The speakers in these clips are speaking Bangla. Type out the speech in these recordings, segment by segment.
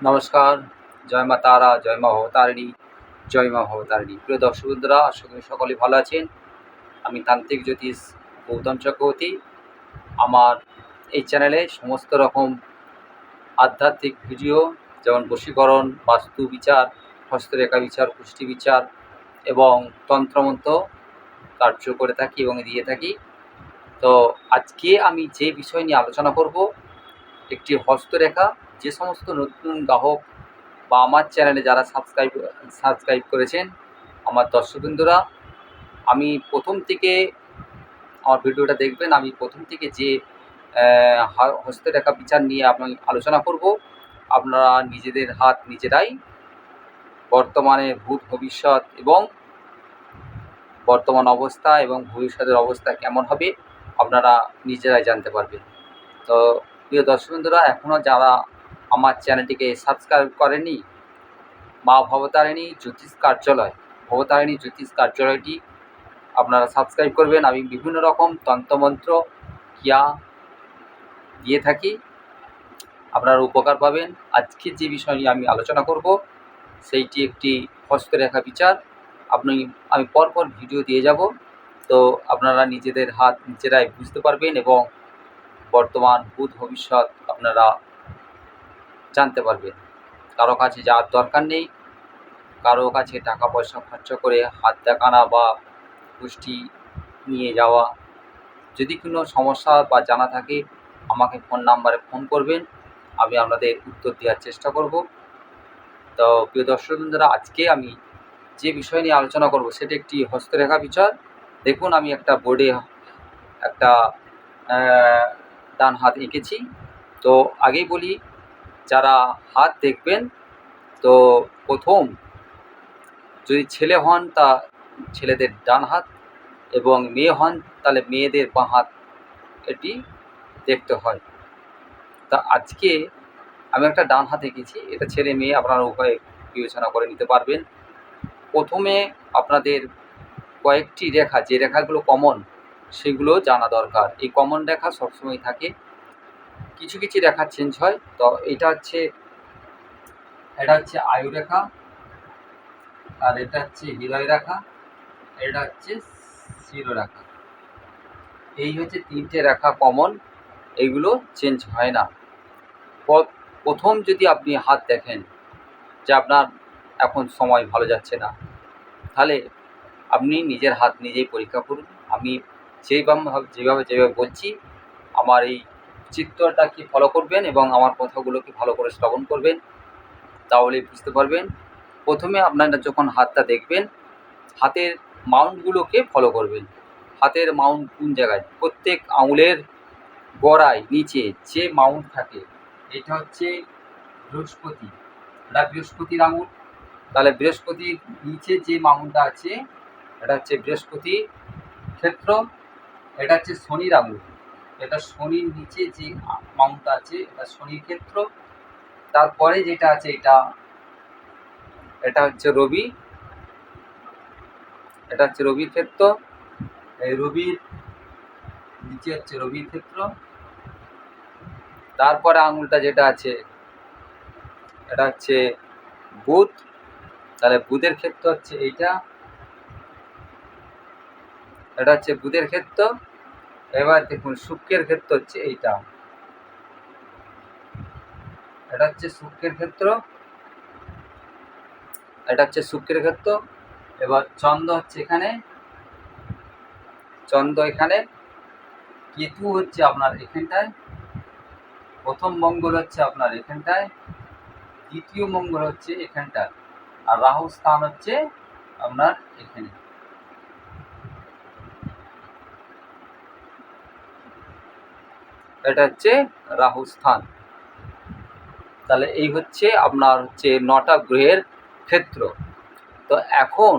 নমস্কার, জয় মা তারা, জয় মা ভবতারিণী, জয় মা ভবতারিণী। প্রিয় দর্শক বন্ধুরা, আশা করি সকলেই ভালো আছেন। আমি তান্ত্রিক জ্যোতিষ গৌতম চক্রবর্তী। আমার এই চ্যানেলে সমস্ত রকম আধ্যাত্মিক ভিডিও, যেমন বশীকরণ, বাস্তু বিচার, হস্তরেখা বিচার, কুষ্টি বিচার এবং তন্ত্রমন্ত্র কার্য করে থাকি এবং দিয়ে থাকি। তো আজকে আমি যে বিষয় নিয়ে আলোচনা করব, একটি হস্তরেখা। যে সমস্ত নতুন গ্রাহক বা আমার চ্যানেলে যারা সাবস্ক্রাইব করেছেন আমার দর্শকবৃন্দরা, আমি প্রথম থেকে আমার ভিডিওটা দেখবেন। আমি প্রথম থেকে যে হস্তরেখা বিচার নিয়ে আমি আলোচনা করব, আপনারা নিজেদের হাত নিজেরাই বর্তমানে ভূত ভবিষ্যৎ এবং বর্তমান অবস্থা এবং ভবিষ্যতের অবস্থা কেমন হবে আপনারা নিজেরাই জানতে পারবেন। তো প্রিয় দর্শকবৃন্দরা, এখনও যারা আমার চ্যানেলটিকে সাবস্ক্রাইব করেনি, মা ভবতারিণী জ্যোতিষ কার্যালয়, ভবতারিণী জ্যোতিষ কার্যালয়টি আপনারা সাবস্ক্রাইব করবেন। আমি বিভিন্ন রকম তন্ত্রমন্ত্র ক্রিয়া দিয়ে থাকি, আপনারা উপকার পাবেন। আজকে যে বিষয় নিয়ে আমি আলোচনা করব সেইটি একটি হস্তরেখা বিচার। আমি পরপর ভিডিও দিয়ে যাব, তো আপনারা নিজেদের হাত নিজেরাই বুঝতে পারবেন এবং বর্তমান ভূত ভবিষ্যৎ আপনারা জানতে পারবেন। কারো কাছে যাওয়ার দরকার নেই, কারো কাছে টাকা পয়সা খরচ করে হাত দেখানো বা পুষ্টি নিয়ে যাওয়া। যদি কোনো সমস্যা বা জানা থাকে আমাকে ফোন নাম্বারে ফোন করবেন, আমি আপনাদের উত্তর দেওয়ার চেষ্টা করব। তো প্রিয় দর্শক বন্ধুরা, আজকে আমি যে বিষয় নিয়ে আলোচনা করব সেটা একটি হস্তরেখা বিচার। দেখুন, আমি একটা বোর্ডে একটা ডান হাত এঁকেছি। তো আগেই বলি, যারা হাত দেখবেন, তো প্রথম যদি ছেলে হন তা ছেলেদের ডান হাত এবং মেয়ে হন তাহলে মেয়েদের বাঁ হাত এটি দেখতে হয়। তা আজকে আমি একটা ডান হাত এঁকেছি, এটা ছেলে মেয়ে আপনারা উভয়ে বিবেচনা করে নিতে পারবেন। প্রথমে আপনাদের কয়েকটি রেখা, যে রেখাগুলো কমন সেগুলো জানা দরকার। এই কমন রেখা সবসময় থাকে, কিছু কিছু রেখা চেঞ্জ হয়। তো এটা হচ্ছে আয়ু রেখা, আর এটা হচ্ছে হৃদয় রেখা, এটা হচ্ছে শিরোরেখা। এই হচ্ছে তিনটে রেখা কমন, এইগুলো চেঞ্জ হয় না। প্রথম যদি আপনি হাত দেখেন যে আপনার এখন সময় ভালো যাচ্ছে না, তাহলে আপনি নিজের হাত নিজেই পরীক্ষা করুন। আমি যেভাবে বলছি, আমার এই চিত্রটাকে ফলো করবেন এবং আমার কথাগুলোকে ভালো করে শ্রবণ করবেন, তাহলেই বুঝতে পারবেন। প্রথমে আপনারা যখন হাতটা দেখবেন, হাতের মাউন্টগুলোকে ফলো করবেন। হাতের মাউন্ট কোন জায়গায়, প্রত্যেক আঙুলের গোড়ায় নিচে যে মাউন্ট থাকে, এটা হচ্ছে বৃহস্পতি, এটা বৃহস্পতির আঙুল। তাহলে বৃহস্পতির নিচে যে মাউন্টটা আছে এটা হচ্ছে বৃহস্পতি ক্ষেত্র। এটা হচ্ছে শনির আঙুল, এটা শনির নিচে যে মাউন্টটা আছে এটা শনির ক্ষেত্র। তারপরে যেটা আছে এটা হচ্ছে রবি, এটা হচ্ছে রবির ক্ষেত্র। এই রবির নিচে হচ্ছে রবির ক্ষেত্র। তারপরে আঙুলটা যেটা আছে এটা হচ্ছে বুধ, তাহলে বুধের ক্ষেত্র হচ্ছে এইটা, এটা হচ্ছে বুধের ক্ষেত্র। এবার দেখুন শুক্রের ক্ষেত্র হচ্ছে এইটা, এটা হচ্ছে শুক্রের ক্ষেত্র, এটা হচ্ছে শুক্রের ক্ষেত্র। এবার চন্দ্র হচ্ছে এখানে, চন্দ্র এখানে, কেতু হচ্ছে আপনার এখানটায়, প্রথম মঙ্গল হচ্ছে আপনার এখানটায়, দ্বিতীয় মঙ্গল হচ্ছে এখানটায়, আর রাহু স্থান হচ্ছে আপনার এখানে। এটা হচ্ছে রাহু স্থান। তাহলে এই হচ্ছে আপনার হচ্ছে 9টা গ্রহের ক্ষেত্র। তো এখন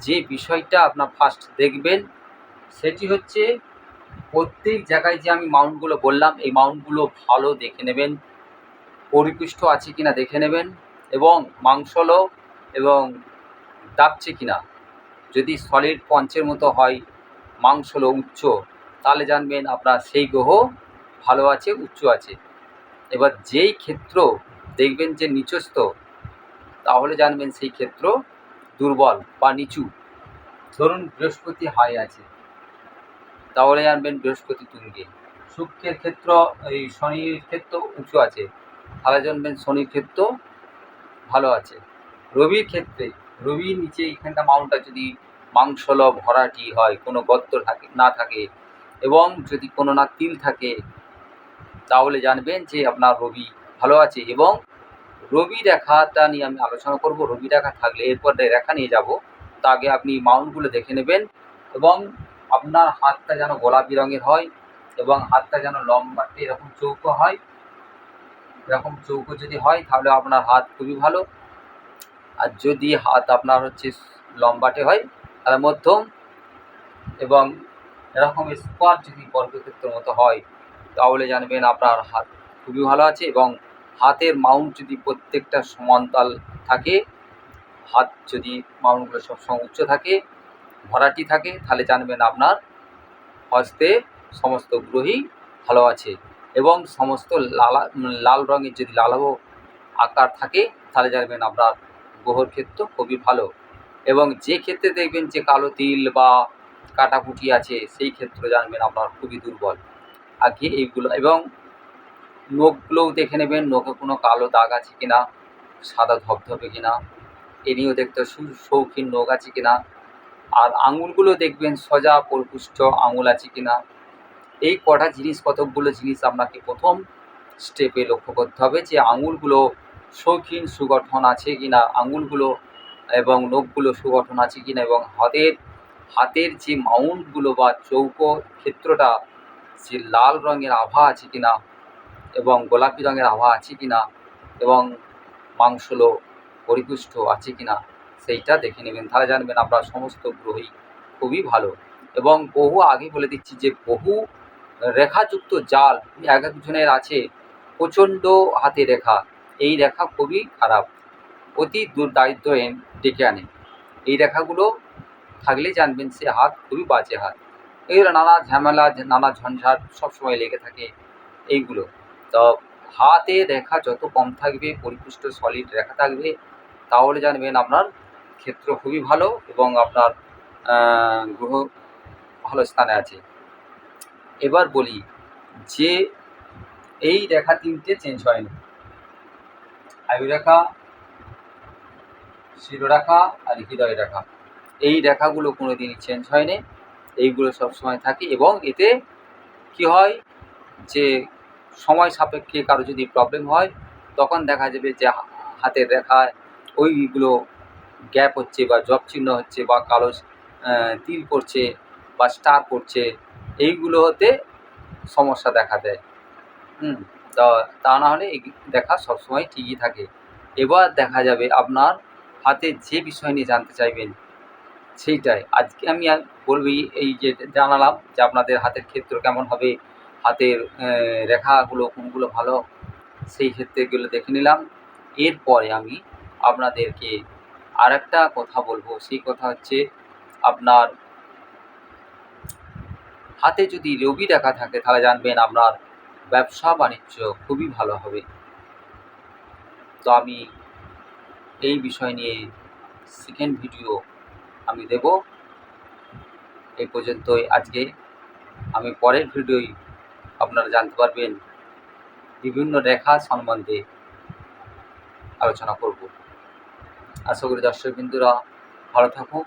যে বিষয়টা আপনার ফার্স্ট দেখবেন সেটি হচ্ছে প্রত্যেক জায়গায় যে আমি মাউন্টগুলো বললাম, এই মাউন্টগুলো ভালো দেখে নেবেন, পরিপুষ্ট আছে কিনা দেখে নেবেন, এবং মাংসলো এবং দাবছে কিনা। যদি সলিড পঞ্চের মতো হয়, মাংসলো উচ্চ, তাহলে জানবেন আপনার সেই গ্রহ ভালো আছে, উচ্চ আছে। এবার যেই ক্ষেত্র দেখবেন যে নিচস্থ, তাহলে জানবেন সেই ক্ষেত্র দুর্বল বা নিচু। ধরুন বৃহস্পতি হাই আছে, তাহলে জানবেন বৃহস্পতি তুঙ্গে। শুক্রের ক্ষেত্র, এই শনির ক্ষেত্র উঁচু আছে, তাহলে জানবেন শনির ক্ষেত্র ভালো আছে। রবির ক্ষেত্রে, রবির নিচে এখানটা মাউন্টটা যদি মাংসল ভরাটি হয়, কোনো গর্ত না থাকে, এবং যদি কোনো না তিল থাকে, তাহলে জানবেন যে আপনার রবি ভালো আছে। এবং রবি রেখাটা নিয়ে আমি আলোচনা করব। রবি রেখা থাকলে এরপর রেখা নিয়ে যাব, তা আগে আপনি মাউন্টগুলো দেখে নেবেন। এবং আপনার হাতটা যেন গোলাপি রঙের হয়, এবং হাতটা যেন লম্বাটে এরকম চৌকো হয়। এরকম চৌকো যদি হয় তাহলে আপনার হাত খুবই ভালো। আর যদি হাত আপনার হচ্ছে লম্বাটে হয় তাহলে মধ্যম, এবং এরকম স্কোয়ার যদি বর্গক্ষেত্রের মতো হয় তাহলে জানবেন আপনার হাত খুবই ভালো আছে। এবং হাতের মাউন্ট যদি প্রত্যেকটা সমানতাল থাকে, হাত যদি মাউন্টগুলো সবসময় উচ্চ থাকে, ভরাটি থাকে, তাহলে জানবেন আপনার হস্তে সমস্ত গ্রহই ভালো আছে। এবং সমস্ত লাল রঙের যদি লালাভ আকার থাকে, তাহলে জানবেন আপনার গ্রহর ক্ষেত্র খুবই ভালো। এবং যে ক্ষেত্রে দেখবেন যে কালো তিল বা কাটাকুটি আছে, সেই ক্ষেত্রে জানবেন আপনার খুবই দুর্বল। আগে এইগুলো, এবং নখগুলোও দেখে নেবেন, নখে কোনো কালো দাগ আছে কিনা, সাদা ধপধপে কিনা, এ নিয়েও দেখতে শৌখিন নখ আছে কিনা। আর আঙুলগুলো দেখবেন সোজা পরিপুষ্ট আঙুল আছে কিনা। এই কটা জিনিস, কতকগুলো জিনিস আপনাকে প্রথম স্টেপে লক্ষ্য করতে হবে, যে আঙুলগুলো শৌখিন সুগঠন আছে কিনা, আঙুলগুলো এবং নখগুলো সুগঠন আছে কিনা, এবং হাতের যে মাউন্টগুলো বা চৌকো ক্ষেত্রটা, যে লাল রঙের আভা আছে কিনা, এবং গোলাপি রঙের আভা আছে কিনা, এবং মাংসলো পরিপুষ্ট আছে কিনা, সেইটা দেখে নেবেন। তাহলে জানবেন আপনার সমস্ত গ্রহই খুবই ভালো। এবং বহু আগে বলে দিচ্ছি যে বহু রেখাযুক্ত জাল এক একজনের আছে, প্রচণ্ড হাতে রেখা। এই রেখা খুবই খারাপ, অতি দারিদ্র ডেকে আনে। এই রেখাগুলো থাকলে জানবেন সে হাত খুবই বাজে হাত। এইগুলো নানা ঝামেলা, নানা ঝঞ্ঝাট সবসময় লেগে থাকে এইগুলো। তো হাতে রেখা যত কম থাকবে, পরিপুষ্ট সলিড রেখা থাকবে, তাহলে জানবেন আপনার ক্ষেত্র খুবই ভালো, এবং আপনার গ্রহ ভালো স্থানে আছে। এবার বলি যে এই রেখা তিনটে চেঞ্জ হয়নি, আয়ুরেখা, শিরোরেখা আর হৃদয় রেখা। এই রেখাগুলো কোনো দিনই চেঞ্জ হয়নি, এইগুলো সবসময় থাকে। এবং এতে কি হয়, যে সময় সাপেক্ষে কারো যদি প্রবলেম হয়, তখন দেখা যাবে যে হাতের রেখায় ওইগুলো গ্যাপ হচ্ছে, বা জব চিহ্ন হচ্ছে, বা কালো তিল পড়ছে, বা স্টার পড়ছে, এইগুলো হতে সমস্যা দেখা দেয়। তা না হলে এই দেখা সবসময় ঠিকই থাকে। এবার দেখা যাবে আপনার হাতে যে বিষয় নিয়ে জানতে চাইবেন সেইটাই আজকে আমি বলবি। এই যে জানালাম যে আপনাদের হাতের ক্ষেত্র কেমন হবে, হাতের রেখাগুলো কোনগুলো ভালো, সেই ক্ষেত্রেগুলো দেখে নিলাম। এরপরে আমি আপনাদেরকে আর একটা কথা বলবো, সেই কথা হচ্ছে আপনার হাতে যদি রবি রেখা থাকে, তাহলে জানবেন আপনার ব্যবসা বাণিজ্য খুবই ভালো হবে। তো আমি এই বিষয় নিয়ে সেকেন্ড ভিডিও আমি দেব। এই পর্যন্তই আজকে। আমি পরের ভিডিওই আপনারা জানতে পারবেন বিভিন্ন রেখা সম্বন্ধে আলোচনা করব। আশা করি দর্শকবৃন্দরা ভালো থাকুন,